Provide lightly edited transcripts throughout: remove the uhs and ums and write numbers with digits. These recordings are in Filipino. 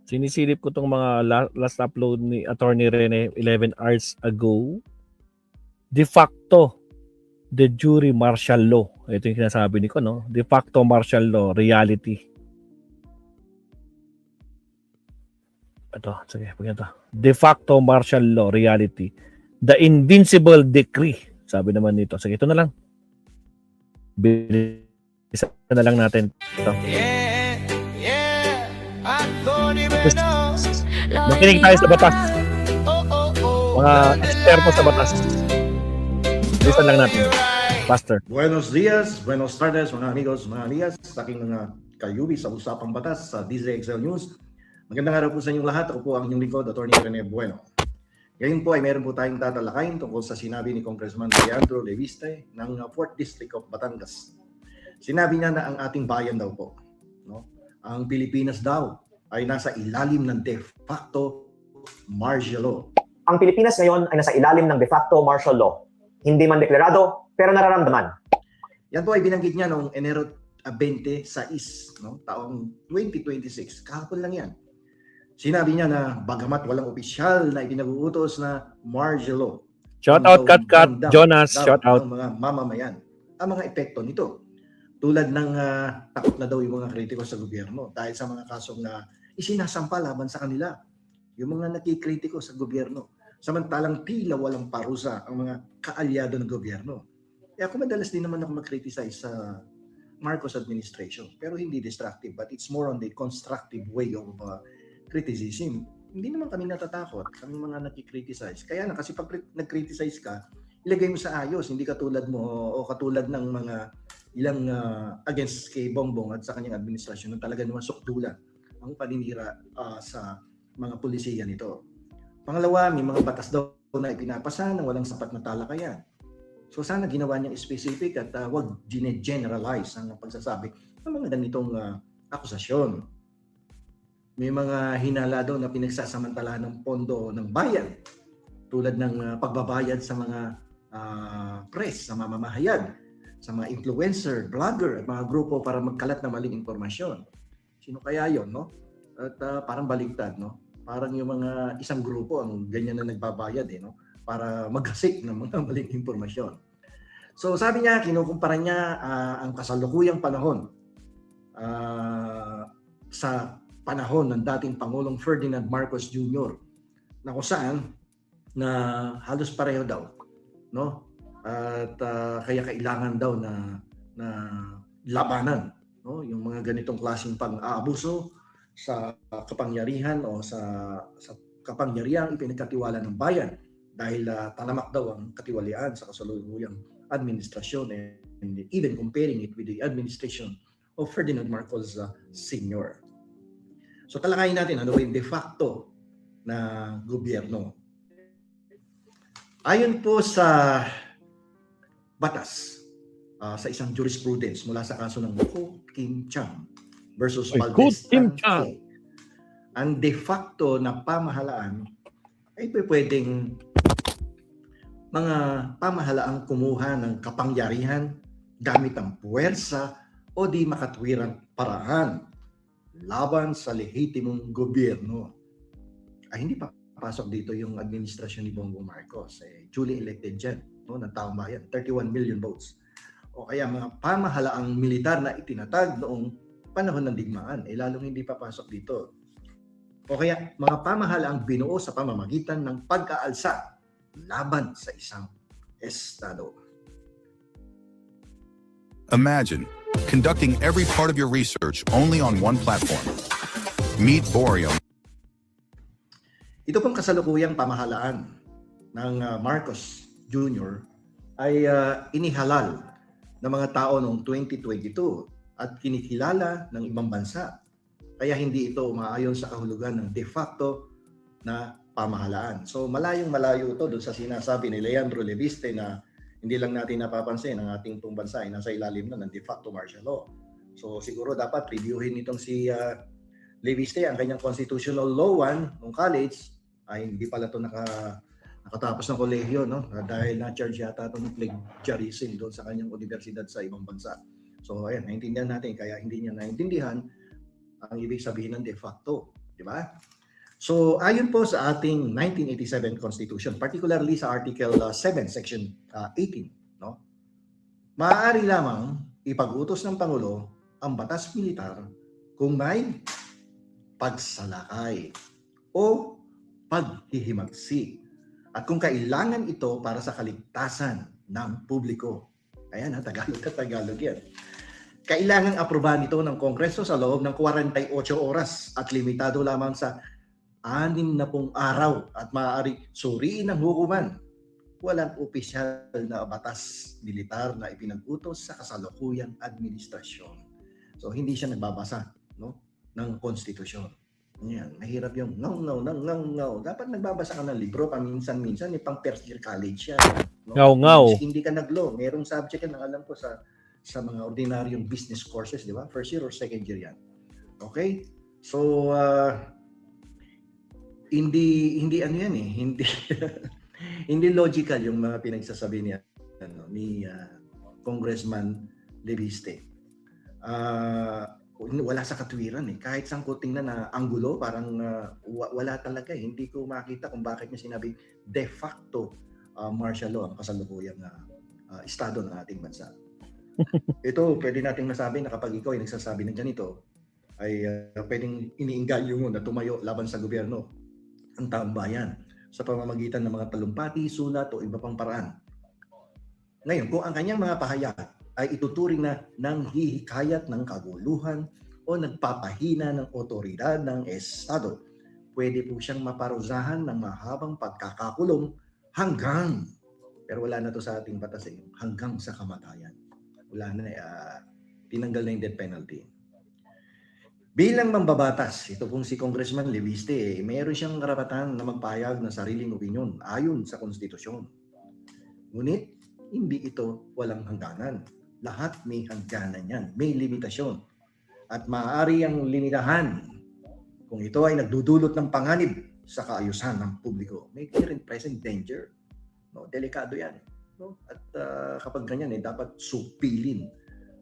Sinisilip ko tong mga last upload ni Attorney Rene 11 hours ago. De facto, de jure martial law. Ito yung sinasabi ni ko, no? De facto martial law, reality. Ito, sige, pagyan to. De facto martial law, reality. The invincible decree. Sabi naman nito. Sige, ito na lang. Bilisan na lang natin. Ito. Makinig tayo sa batas. Mga eksperto sa batas. Bilisan lang natin. Pastor. Buenos dias, buenos tardes, mga amigos, mga amigas, sa aking mga kayubi sa Usapang Batas sa DZXL News. Magandang araw po sa inyong lahat. Ako po ang inyong lingkod, Attorney Rene Bueno. Ngayon po ay meron po tayong tatalakayin tungkol sa sinabi ni Congressman Leandro Leviste ng 4th District of Batangas. Sinabi niya na ang ating bayan daw po, no? Ang Pilipinas daw ay nasa ilalim ng de facto martial law. Ang Pilipinas ngayon ay nasa ilalim ng de facto martial law. Hindi man deklarado, pero nararamdaman. Yan po ay binanggit niya noong Enero 26, no? Taong 2026. Kahapon lang yan. Sinabi niya na bagamat walang opisyal na ipinag-uutos na martial law. Shout out, Kat, Jonas, shout out. Ang mga mamamayan. Ang mga epekto nito. Tulad ng takot na daw yung mga kritiko sa gobyerno dahil sa mga kasong na isinasampa laban sa kanila. Yung mga nakikritiko sa gobyerno. Samantalang tila walang parusa ang mga kaalyado ng gobyerno. Kaya ako madalas din naman ako mag-criticize sa Marcos administration. Pero hindi destructive, but it's more on the constructive way of criticism. Hindi naman kami natatakot, kami mga nakikriticize. Kaya na kasi pag nag-criticize ka, ilagay mo sa ayos, hindi katulad mo o katulad ng mga ilang against kay Bongbong at sa kanyang administrasyon na talaga naman sukdulan ang paninira sa mga pulisiya nito. Pangalawa, may mga batas daw na ipinapasa na walang sapat na talakayan. So sana ginawa niyang specific at wag generalize ang pagsasabi ng mga ganitong akusasyon. May mga hinala daw na pinagsasamantala ng pondo ng bayan tulad ng pagbabayad sa mga press, sa mamamahayag, sa mga influencer, blogger at mga grupo para magkalat ng maling impormasyon. Sino kaya yon, no? At parang baligtad, no? Parang yung mga isang grupo ang ganyan na nagbabayad no? Para magkasik ng mga maling impormasyon. So sabi niya, kinukumpara niya ang kasalukuyang panahon sa panahon ng dating Pangulong Ferdinand Marcos Jr. na kung saan na halos pareho daw, no? At kaya kailangan daw na labanan, no? Yung mga ganitong klaseng pang-aabuso sa kapangyarihan o sa kapangyarihang ipinagkatiwala ng bayan dahil talamak daw ang katiwalian sa kasalukuyang administrasyon and even comparing it with the administration of Ferdinand Marcos Sr. So talakayin natin ano ba yung de facto na gobyerno. Ayon po sa batas, sa isang jurisprudence mula sa kaso ng Ko Kim Chang versus Valdez Tanque, ang de facto na pamahalaan ay pwedeng mga pamahalaang kumuha ng kapangyarihan gamit ang puwersa o di makatwirang paraan laban sa lehitimong gobyerno. Ay hindi pa pasok dito yung administrasyon ni Bongbong Marcos. Duly elected dyan, no, ng taong bayan, 31 million votes. O kaya mga pamahalaang militar na itinatag noong panahon ng digmaan, lalong hindi papasok dito. O kaya mga pamahalaang binuo sa pamamagitan ng pag-aalsa laban sa isang estado. Imagine conducting every part of your research only on one platform. Meet Boreum. Ito pong kasalukuyang pamahalaan ng Marcos Jr. ay inihalal ng mga tao noong 2022 at kinikilala ng ibang bansa. Kaya hindi ito umaayon sa kahulugan ng de facto na pamahalaan. So malayong malayo ito doon sa sinasabi ni Leandro Leviste na hindi lang natin napapansin ang ating pong bansa ay nasa ilalim na ng de facto martial law. So siguro dapat reviewin itong si Leviste ang kanyang constitutional law 1 ng college ay hindi pala ito nakatapos ng kolehiyo, no? Dahil na-charge yata ito ng plagiarism doon sa kanyang universidad sa ibang bansa. So ayan, naintindihan natin kaya hindi niya naintindihan ang ibig sabihin ng de facto. Di ba? So, ayon po sa ating 1987 Constitution, particularly sa Article 7, Section 18, no? Maaari lamang ipag-utos ng Pangulo ang batas militar kung may pagsalakay o paghihimagsik at kung kailangan ito para sa kaligtasan ng publiko. Ayan, Tagalog na Tagalog yan. Kailangang aprobahan ito ng Kongreso sa loob ng 48 oras at limitado lamang sa 60 araw at maaari suriin ng hukuman. Walang opisyal na batas militar na ipinag-utos sa kasalukuyang administrasyon. So hindi siya nagbabasa, no, ng konstitusyon. Yan, mahirap yung ngaw. Dapat nagbabasa ka ng libro paminsan-minsan, pang first year college yan. No? Ngaw-ngaw. Hindi ka nag-law. Merong subject yan, alam ko sa mga ordinaryong business courses, di ba? First year or second year yan. Okay? So, hindi ano yan eh. Hindi logical yung mga pinagsasabi niya ni Congressman Leviste. Wala sa katwiran eh. Kahit sangkuting na anggulo, parang wala talaga eh. Hindi ko makita kung bakit niya sinabi de facto martial law ang kasalukuyang estado ng ating bansa. Ito, pwede nating masabi na kapag ikaw ay nagsasabi ng ganito, ay pwedeng iniingalyo mo na tumayo laban sa gobyerno ang taong bayan sa pamamagitan ng mga talumpati, sulat o iba pang paraan. Ngayon, kung ang kanyang mga pahayag ay ituturing na nanghihikayat ng kaguluhan o nagpapahina ng otoridad ng Estado, pwede po siyang maparusahan ng mahabang pagkakakulong hanggang, pero wala na to sa ating batas eh, hanggang sa kamatayan. Wala na, tinanggal na yung death penalty. Bilang mambabatas, ito pong si Congressman Leviste, meron siyang karapatan na magpahayag ng sariling opinyon ayon sa konstitusyon. Ngunit, hindi ito walang hangganan. Lahat may hangganan yan, may limitasyon. At maaari ang limitahan kung ito ay nagdudulot ng panganib sa kaayusan ng publiko. May clear and present danger. No, delikado yan. No? At kapag ganyan, dapat supilin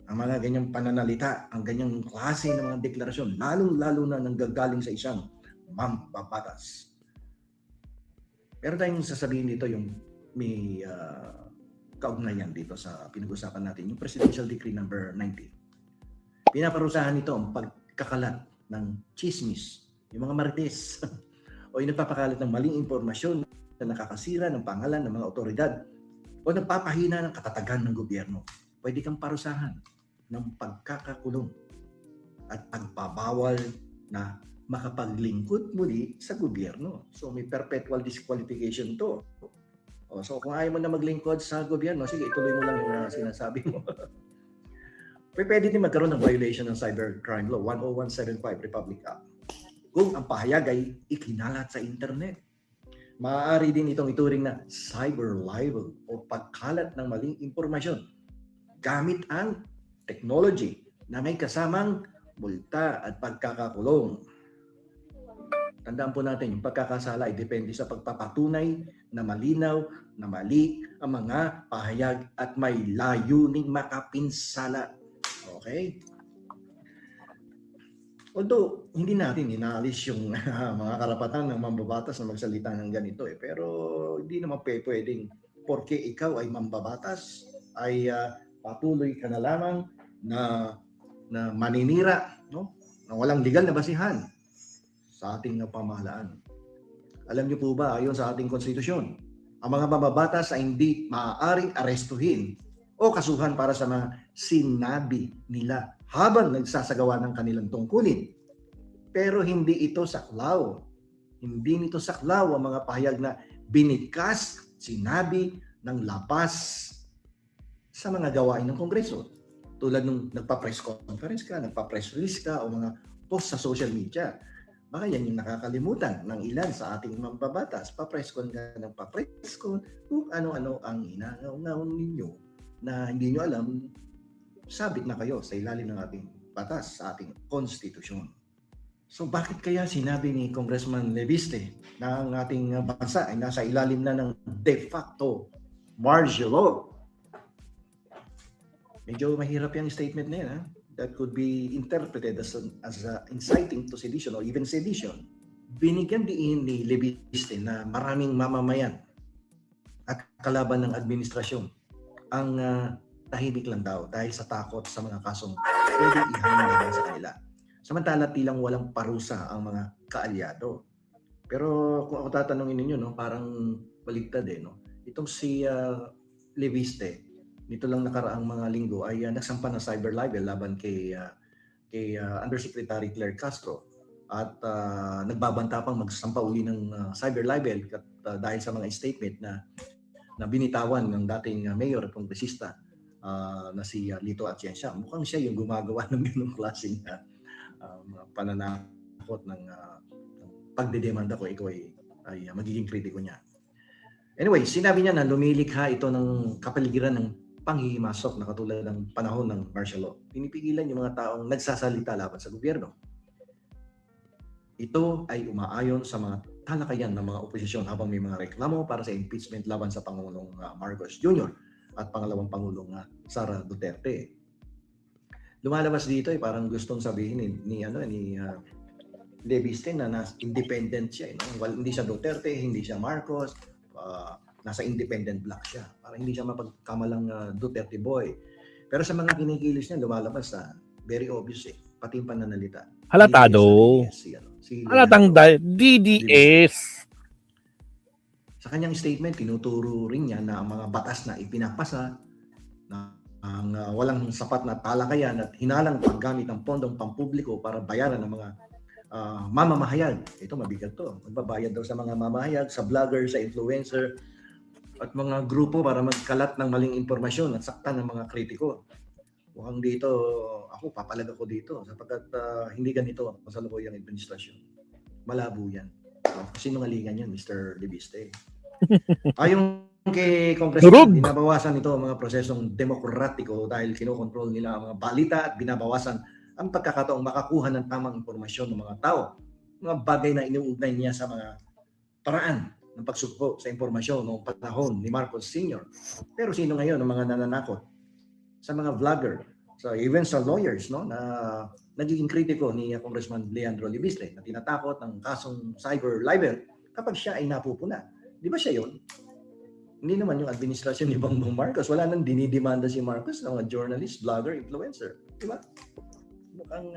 ang mga ganyang pananalita, ang ganyang klase ng mga deklarasyon, lalong-lalo na nanggagaling sa isang mambabatas. Pero tayong sasabihin dito yung may kaugnayan dito sa pinag-usapan natin, yung Presidential Decree number 90. Pinaparusahan nito ang pagkakalat ng chismis, yung mga marites, o yung nagpapakalat ng maling impormasyon na nakakasira ng pangalan ng mga otoridad o nagpapahina ng katatagan ng gobyerno. Pwede kang parusahan ng pagkakakulong at pagpabawal na makapaglingkod muli sa gobyerno. So may perpetual disqualification to. So kung ayaw mo na maglingkod sa gobyerno, sige, ituloy mo lang yung sinasabi mo. Pwede din magkaroon ng violation ng Cybercrime Law 10175 Republic Act kung ang pahayag ay ikinalat sa internet. Maaari din itong ituring na cyber libel o pagkalat ng maling impormasyon gamit ang technology na may kasamang multa at pagkakakulong. Tandaan po natin, yung pagkakasala ay depende sa pagpapatunay na malinaw, na mali ang mga pahayag at may layuning makapinsala. Okay? Although, hindi natin inaalis yung mga karapatan ng mambabatas na magsalita ng ganito eh. Pero hindi naman pwedeng porke ikaw ay mambabatas ay patuloy ka na lamang na maninira, no? Na walang legal na basihan sa ating pamahalaan. Alam niyo po ba, ayon sa ating konstitusyon, ang mga mambabatas ay hindi maaaring arestuhin o kasuhan para sa mga sinabi nila habang nagsasagawa ng kanilang tungkulin. Pero hindi ito saklaw. Hindi nito saklaw ang mga pahayag na binikas, sinabi ng labas sa mga gawain ng Kongreso. Tulad nung nagpa-press conference ka, nagpa-press release ka, o mga post sa social media. Baka yan yung nakakalimutan ng ilan sa ating mambabatas. Pa-press con ka ng pa-press con, kung ano-ano ang inangaw-ngaw ninyo na hindi nyo alam, sabit na kayo sa ilalim ng ating batas, sa ating konstitusyon. So bakit kaya sinabi ni Congressman Leviste na ang ating bansa ay nasa ilalim na ng de facto martial law? Medyo mahirap yung statement na yan. that could be interpreted as inciting to sedition or even sedition, binigyan diin ni Leviste na maraming mamamayan at kalaban ng administrasyon ang tahimik lang daw dahil sa takot sa mga kasong pwede ihamon sa kanila. Samantala tilang walang parusa ang mga kaalyado. Pero kung ako tatanungin ninyo, no, parang baligtad no. Itong si Leviste, nito lang nakaraang mga linggo ay nagsampa ng cyber libel laban kay Undersecretary Claire Castro at nagbabanta pang magsampa uli ng cyber libel dahil sa mga statement na binitawan ng dating mayor at kongresista na si Lito Atienza. Mukhang siya yung gumagawa ng ganung klaseng pananakot ng pagdedemanda ko ikaw ay magiging kritiko niya. Anyway, sinabi niya na lumilikha ito ng kapaligiran ng panghihimasok na katulad ng panahon ng martial law. Pinipigilan yung mga taong nagsasalita laban sa gobyerno. Ito ay umaayon sa mga talakayan ng mga oposisyon habang may mga reklamo para sa impeachment laban sa Pangulong Marcos Jr. at pangalawang Pangulong Sara Duterte. Lumalabas dito parang gustong sabihin ni Leviste na independent siya. Hindi siya Duterte, hindi siya Marcos, nasa independent block siya. Para hindi siya mapagkamalang Duterte boy. Pero sa mga kinikilos niya, lumalabas very obvious pati yung pananalita. Halatado. Halatang DDS. Sa kanyang statement, tinuturo rin niya na ang mga batas na ipinapasa na ang walang sapat na talakayan at hinalang paggamit ng pondong pampubliko para bayaran ng mga mamamahayag. Ito mabigat to. Magbabayad daw sa mga mamahayag, sa vlogger, sa influencer, at mga grupo para magkalat ng maling impormasyon at saktan ng mga kritiko. Mukhang dito, ako papalag ako dito sapagkat hindi ganito ang kasalukuyang administrasyon. Malabo yan. Sinungalingan yan, Mr. Leviste. Ayon kay Congressman, binabawasan ito ang mga prosesong demokratiko dahil kinokontrol nila ang mga balita at binabawasan ang pagkakataong makakuha ng tamang impormasyon ng mga tao. Mga bagay na inuugnay niya sa mga paraan ng pagsugpo sa impormasyon noong panahon ni Marcos Sr. Pero sino ngayon ang mga nananakot? Sa mga vlogger, even sa lawyers na nagiging kritiko ni Congressman Leandro Leviste na tinatakot ng kasong cyber libel kapag siya ay napupuna. Di ba siya yun? Hindi naman yung administrasyon ni Bongbong Marcos. Wala nang dinidemanda si Marcos ng mga journalist, vlogger, influencer. Di ba? Mukhang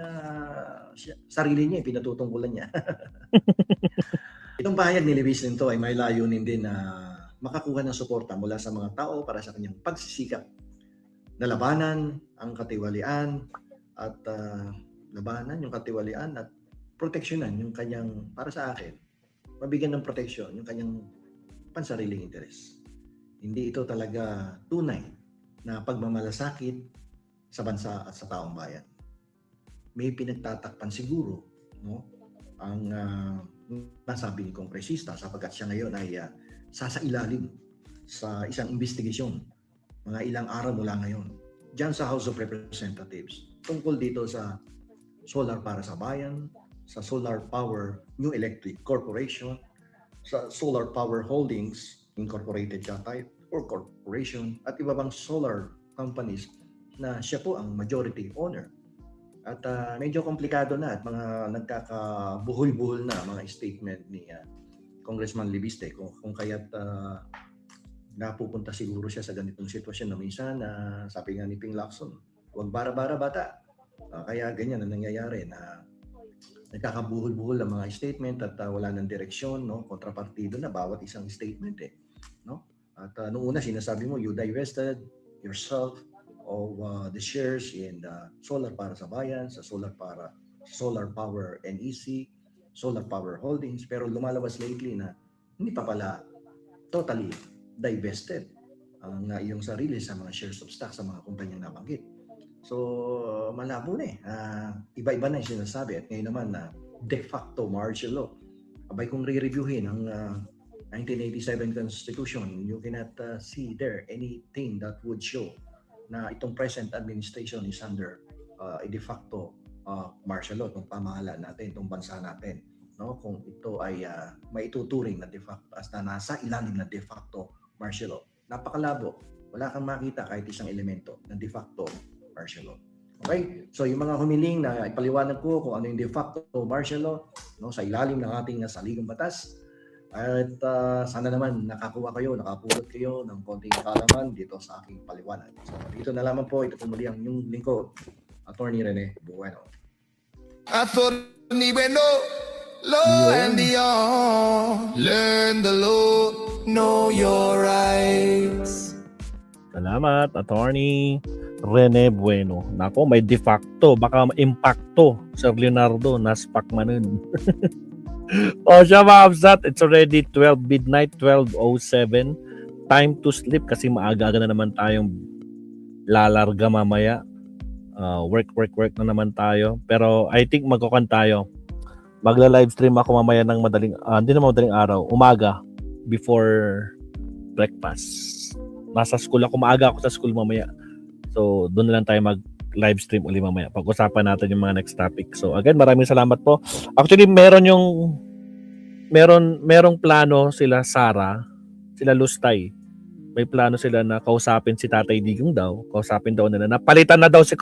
sarili niya, pinatutungkulan niya. Itong pahayag ni Leviste nito ay may layunin din na makakuha ng suporta mula sa mga tao para sa kanyang pagsisikap na labanan ang katiwalian at proteksyonan yung kanyang, para sa akin, mabigyan ng proteksyon yung kanyang pansariling interes. Hindi ito talaga tunay na pagmamalasakit sa bansa at sa taong bayan. May pinagtatakpan siguro ang nasabi ni kongresista sapagkat siya ngayon ay sasailalim sa isang investigasyon mga ilang araw mula ngayon diyan sa House of Representatives tungkol dito sa solar para sa bayan, sa Solar Power New Electric Corporation, sa Solar Power Holdings Incorporated type or corporation at iba pang solar companies na siya po ang majority owner. At medyo komplikado na at mga nagkakabuhol-buhol na mga statement ni Congressman Leviste kung kaya't napupunta siguro siya sa ganitong sitwasyon na minsan sabi nga ni Ping Lacson, huwag bara-bara bata. Kaya ganyan ang nangyayari na nagkakabuhol-buhol ang mga statement at wala ng direksyon, kontrapartido na bawat isang statement At noong una sinasabi mo, you divested yourself of the shares in Solar para sa Bayan, sa Solar Power NEC, Solar Power Holdings, pero lumalabas lately na hindi pa pala totally divested ang iyong sarili sa mga shares of stock sa mga kumpanyang nabanggit. So malabo na iba-iba na yung sinasabi at ngayon naman na de facto martial law. Abay kung re-reviewin ang 1987 Constitution, you cannot see there anything that would show na itong present administration is under a de facto martial law, itong pamahalaan natin, itong bansa natin. Kung ito ay maituturing na de facto as na nasa ilalim na de facto martial law. Napakalabo. Wala kang makita kahit isang elemento ng de facto martial law. Okay? So yung mga humiling na ipaliwanag ko kung ano yung de facto martial law, no, sa ilalim ng ating saligang batas. At sana naman nakapulot kayo ng konting kaalaman dito sa aking paliwanag. So dito na lamang po, ito po muli ang inyong lingkod, Attorney Rene Bueno. Attorney Bueno, law and the learn the law, know your rights. Salamat, Attorney Rene Bueno. Nako, may de facto. Baka impacto, Sir Leonardo. Naspak man nun. O siya mga absat, it's already 12 midnight, 12:07. Time to sleep kasi maaga-aga na naman tayong lalarga mamaya. Work na naman tayo. Pero I think magkukan tayo. Magla-livestream ako mamaya ng hindi naman madaling araw. Umaga, before breakfast. Nasa school ako, maaga ako sa school mamaya. So, doon na lang tayo mag-live stream uli mamaya. Pag-usapan natin yung mga next topic. So, again, maraming salamat po. Actually, merong plano sila Sara, sila Lustay. May plano sila na kausapin si Tatay Digong daw. Kausapin daw nila na palitan na daw si